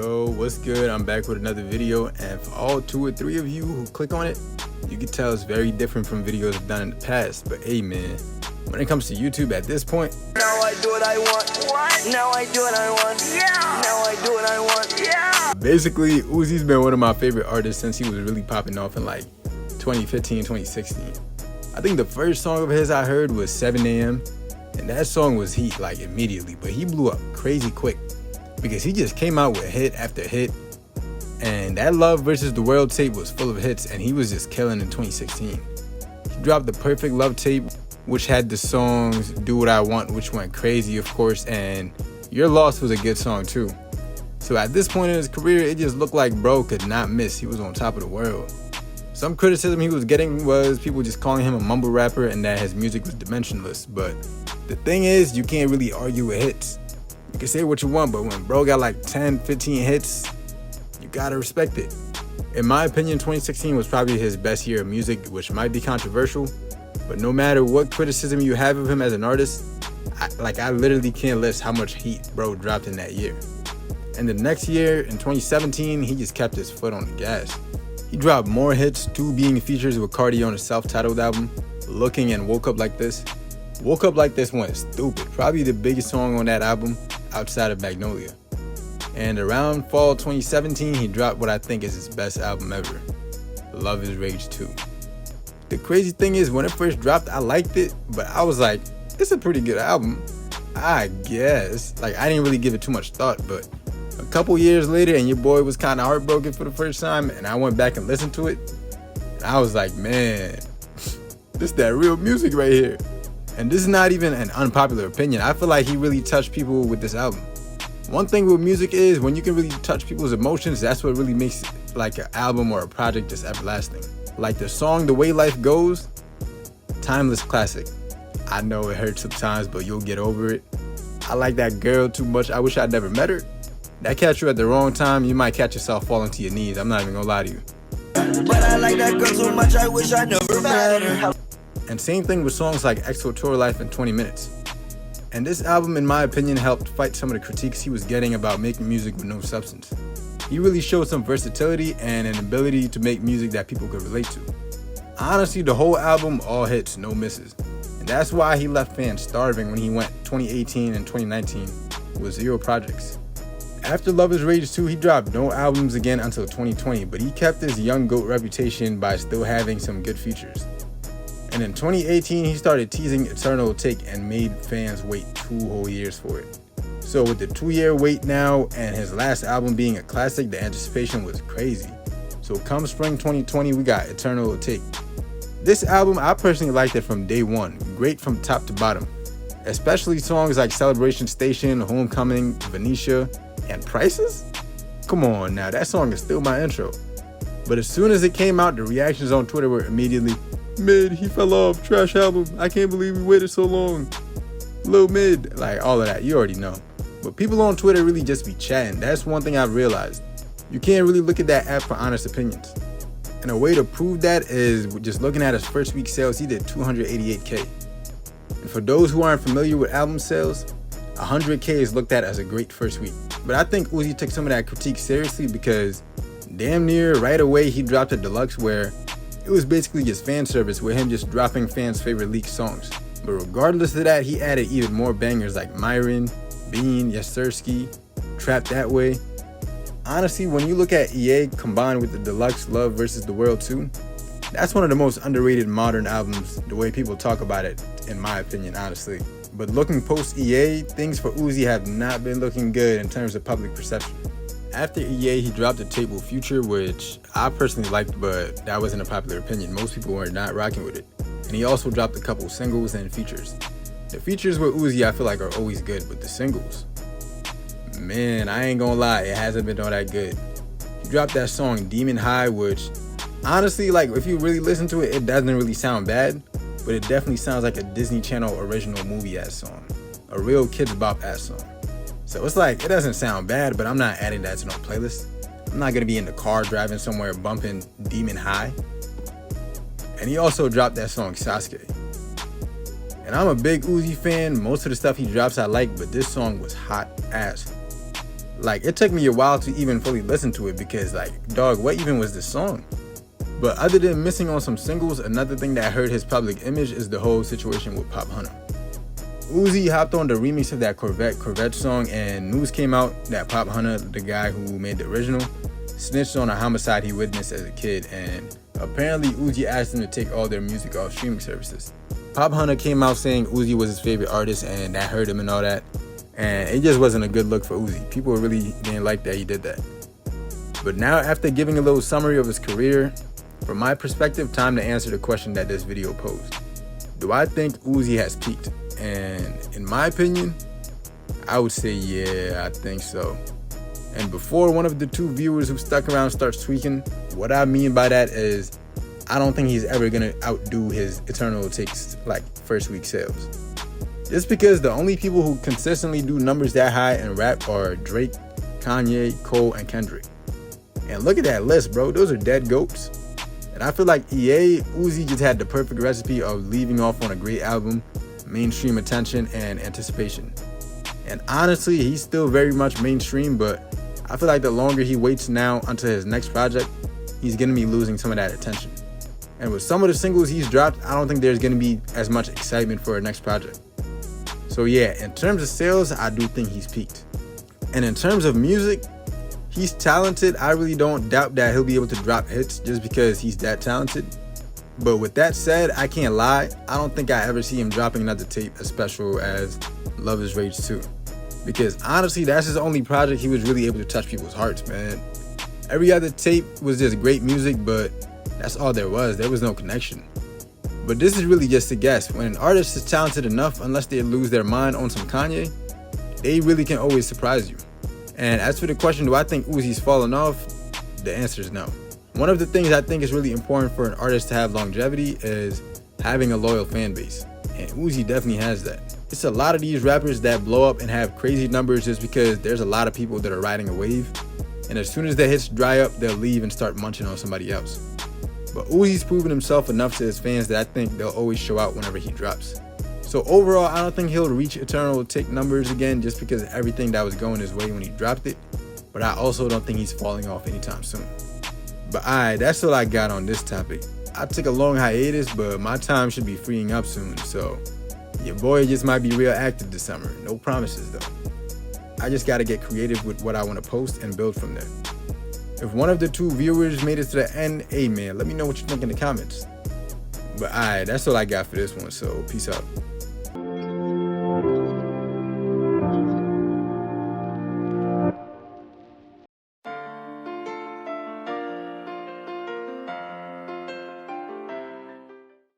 Yo, what's good? I'm back with another video, and for all 2 or 3 of you who click on it, you can tell it's very different from videos I've done in the past. But hey man, when it comes to YouTube at this point, now I do what I want. What? Now I do what I want. Yeah. Now I do what I want. Yeah. Basically, Uzi's been one of my favorite artists since he was really popping off in like 2015, 2016. I think the first song of his I heard was 7 AM, and that song was heat like immediately, but he blew up crazy quick because he just came out with hit after hit, and that Love versus the World tape was full of hits, and he was just killing in 2016. He dropped the Perfect Love tape, which had the songs Do What I Want, which went crazy of course, and Your Loss was a good song too. So at this point in his career, it just looked like bro could not miss. He was on top of the world. Some criticism he was getting was people just calling him a mumble rapper and that his music was dimensionless, but the thing is, you can't really argue with hits. You can say what you want, but when bro got like 10, 15 hits, you gotta respect it. In my opinion, 2016 was probably his best year of music, which might be controversial, but no matter what criticism you have of him as an artist, I literally can't list how much heat bro dropped in that year. And the next year, in 2017, he just kept his foot on the gas. He dropped more hits, 2 being features with Cardi on his self-titled album, Looking and Woke Up Like This. Woke Up Like This went stupid, probably the biggest song on that album outside of Magnolia. And around fall 2017, he dropped what I think is his best album ever, Love is Rage 2. The crazy thing is, when it first dropped, I liked it, but I was like, it's a pretty good album, I guess. Like, I didn't really give it too much thought, but a couple years later, and your boy was kind of heartbroken for the first time, and I went back and listened to it, and I was like, man, this that real music right here. And this is not even an unpopular opinion. I feel like he really touched people with this album. One thing with music is, when you can really touch people's emotions, that's what really makes like an album or a project just everlasting. Like the song The Way Life Goes, timeless classic. I know it hurts sometimes, but you'll get over it. I like that girl too much, I wish I'd never met her. That catch you at the wrong time, you might catch yourself falling to your knees. I'm not even gonna lie to you. But I like that girl so much, I wish I never met her. And same thing with songs like Exo Tour Life in 20 Minutes. And this album, in my opinion, helped fight some of the critiques he was getting about making music with no substance. He really showed some versatility and an ability to make music that people could relate to. Honestly, the whole album, all hits, no misses. And that's why he left fans starving when he went 2018 and 2019 with 0 projects. After Love is Rage 2, he dropped no albums again until 2020, but he kept his young GOAT reputation by still having some good features. And in 2018, he started teasing Eternal Take and made fans wait 2 whole years for it. So with the 2-year wait now and his last album being a classic, the anticipation was crazy. So come spring 2020, we got Eternal Take. This album, I personally liked it from day one, great from top to bottom. Especially songs like Celebration Station, Homecoming, Venetia, and Prices? Come on now, that song is still my intro. But as soon as it came out, the reactions on Twitter were immediately, mid, he fell off, trash album, I can't believe we waited so long, Lil Mid, like all of that, you already know. But people on Twitter really just be chatting. That's one thing I've realized. You can't really look at that app for honest opinions. And a way to prove that is just looking at his first week sales. He did 288K. And for those who aren't familiar with album sales, 100K is looked at as a great first week. But I think Uzi took some of that critique seriously because damn near right away he dropped a deluxe where it was basically just fan service with him just dropping fans' favorite leaked songs. But regardless of that, he added even more bangers like Myron, Bean, Yasirski, Trap That Way. Honestly, when you look at EA combined with the deluxe Love versus the World 2, that's one of the most underrated modern albums, the way people talk about it, in my opinion, honestly. But looking post EA, things for Uzi have not been looking good in terms of public perception. After EA, he dropped a tape with Future, which I personally liked, but that wasn't a popular opinion. Most people were not rocking with it. And he also dropped a couple singles and features. The features with Uzi I feel like are always good, but the singles, man, I ain't gonna lie, it hasn't been all that good. He dropped that song Demon High, which honestly, like if you really listen to it, it doesn't really sound bad, but it definitely sounds like a Disney Channel original movie ass song, a real Kids Bop ass song. So it's like, it doesn't sound bad, but I'm not adding that to no playlist. I'm not gonna be in the car driving somewhere bumping Demon High. And he also dropped that song Sasuke. And I'm a big Uzi fan. Most of the stuff he drops I like, but this song was hot ass. Like, it took me a while to even fully listen to it because, like, dog, what even was this song? But other than missing on some singles, another thing that hurt his public image is the whole situation with Pop Hunter. Uzi hopped on the remix of that Corvette song, and news came out that Pop Hunter, the guy who made the original, snitched on a homicide he witnessed as a kid, and apparently Uzi asked him to take all their music off streaming services. Pop Hunter came out saying Uzi was his favorite artist and that hurt him and all that, and it just wasn't a good look for Uzi. People really didn't like that he did that. But now, after giving a little summary of his career, from my perspective, time to answer the question that this video posed. Do I think Uzi has peaked? And in my opinion, I would say yeah, I think so. And before one of the two viewers who stuck around starts tweaking, what I mean by that is I don't think he's ever gonna outdo his Eternal Takes like first week sales. Just because the only people who consistently do numbers that high in rap are Drake, Kanye, Cole, and Kendrick. And look at that list, bro. Those are dead goats. And I feel like Uzi just had the perfect recipe of leaving off on a great album, mainstream attention, and anticipation. And honestly, he's still very much mainstream, but I feel like the longer he waits now until his next project, he's gonna be losing some of that attention. And with some of the singles he's dropped, I don't think there's gonna be as much excitement for a next project. So yeah, in terms of sales, I do think he's peaked. And in terms of music, he's talented. I really don't doubt that he'll be able to drop hits just because he's that talented. But with that said, I can't lie, I don't think I ever see him dropping another tape as special as Love Is Rage 2. Because honestly, that's his only project he was really able to touch people's hearts, man. Every other tape was just great music, but that's all there was. There was no connection. But this is really just a guess. When an artist is talented enough, unless they lose their mind on some Kanye, they really can always surprise you. And as for the question, do I think Uzi's fallen off? The answer is no. One of the things I think is really important for an artist to have longevity is having a loyal fan base. And Uzi definitely has that. It's a lot of these rappers that blow up and have crazy numbers just because there's a lot of people that are riding a wave. And as soon as their hits dry up, they'll leave and start munching on somebody else. But Uzi's proven himself enough to his fans that I think they'll always show out whenever he drops. So overall, I don't think he'll reach Eternal Take numbers again just because of everything that was going his way when he dropped it. But I also don't think he's falling off anytime soon. But alright, that's all I got on this topic. I took a long hiatus, but my time should be freeing up soon, so your boy just might be real active this summer. No promises though. I just gotta get creative with what I want to post and build from there. If one of the two viewers made it to the end, hey man, let me know what you think in the comments. But alright, that's all I got for this one, so peace out.